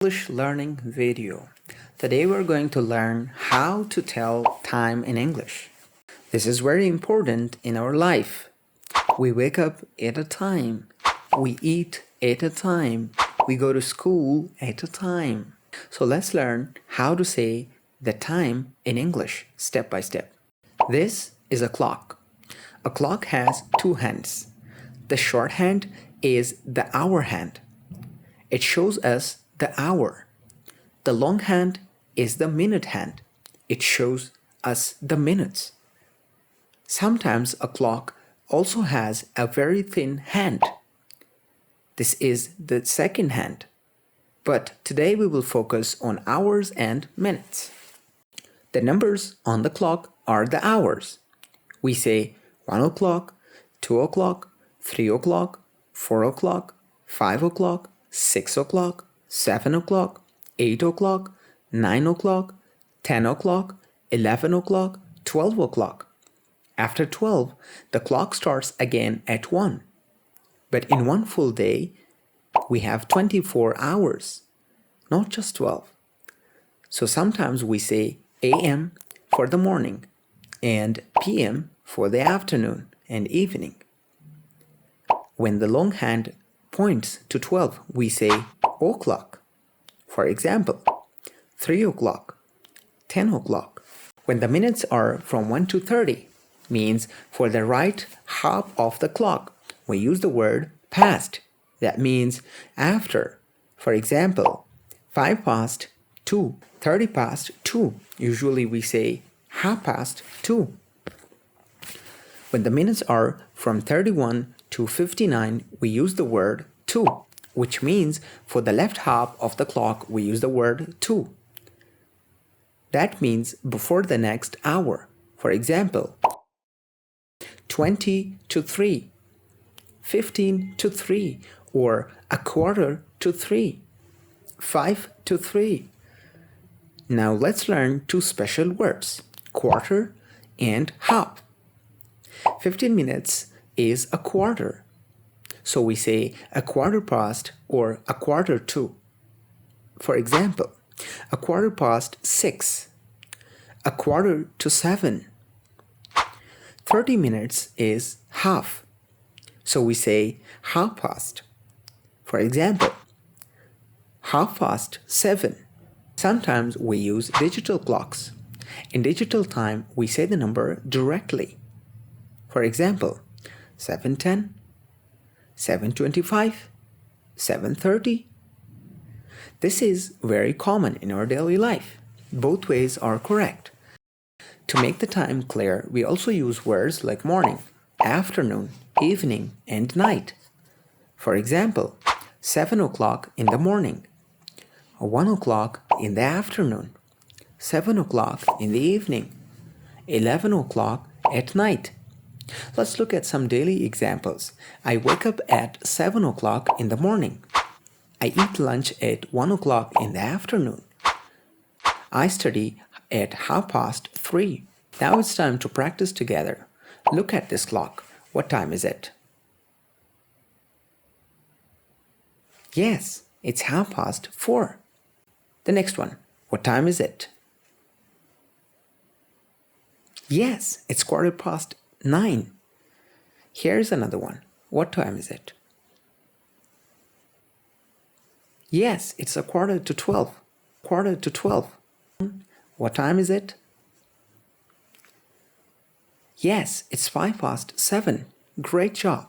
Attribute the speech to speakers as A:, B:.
A: English learning video. Today we're going to learn how to tell time in English. This is very important in our life. We wake up at a time. We eat at a time. We go to school at a time. So let's learn how to say the time in English step by step. This is a clock. A clock has two hands. The short hand is the hour hand. It shows us the hour. The long hand is the minute hand. It shows us the minutes. Sometimes a clock also has a very thin hand. This is the second hand. But today we will focus on hours and minutes. The numbers on the clock are the hours. We say 1 o'clock, 2 o'clock, 3 o'clock, 4 o'clock, 5 o'clock, 6 o'clock, 7 o'clock, 8 o'clock, 9 o'clock, 10 o'clock, 11 o'clock, 12 o'clock. After 12, the clock starts again at 1. But in one full day, we have 24 hours, not just 12. So sometimes we say AM for the morning and PM for the afternoon and evening. When the long hand points to 12, we say o'clock. For example, 3 o'clock, 10 o'clock. When the minutes are from 1 to 30, means for the right half of the clock, we use the word past. That means after. For example, 5 past 2, 30 past 2. Usually we say half past 2. When the minutes are from 31 to 59, we use the word to, which means for the left half of the clock, we use the word to. That means before the next hour. For example, 20 to 3, 15 to 3, or a quarter to 3, 5 to 3. Now let's learn two special words, quarter and half. 15 minutes is a quarter. So we say a quarter past or a quarter to. For example, a quarter past 6, a quarter to 7. 30 minutes is half. So we say half past. For example, half past 7. Sometimes we use digital clocks. In digital time, we say the number directly. For example, 7:10, 7:25, 7:30. This is very common in our daily life. Both ways are correct. To make the time clear, we also use words like morning, afternoon, evening, and night. For example, 7 o'clock in the morning, 1 o'clock in the afternoon, 7 o'clock in the evening, 11 o'clock at night. Let's look at some daily examples. I wake up at 7 o'clock in the morning. I eat lunch at 1 o'clock in the afternoon. I study at 3:30. Now it's time to practice together. Look at this clock. What time is it? Yes, it's 4:30. The next one. What time is it? Yes, it's 9:15. Here's another one. What time is it? Yes, it's 11:45. 11:45. What time is it? Yes, it's 7:05. Great job.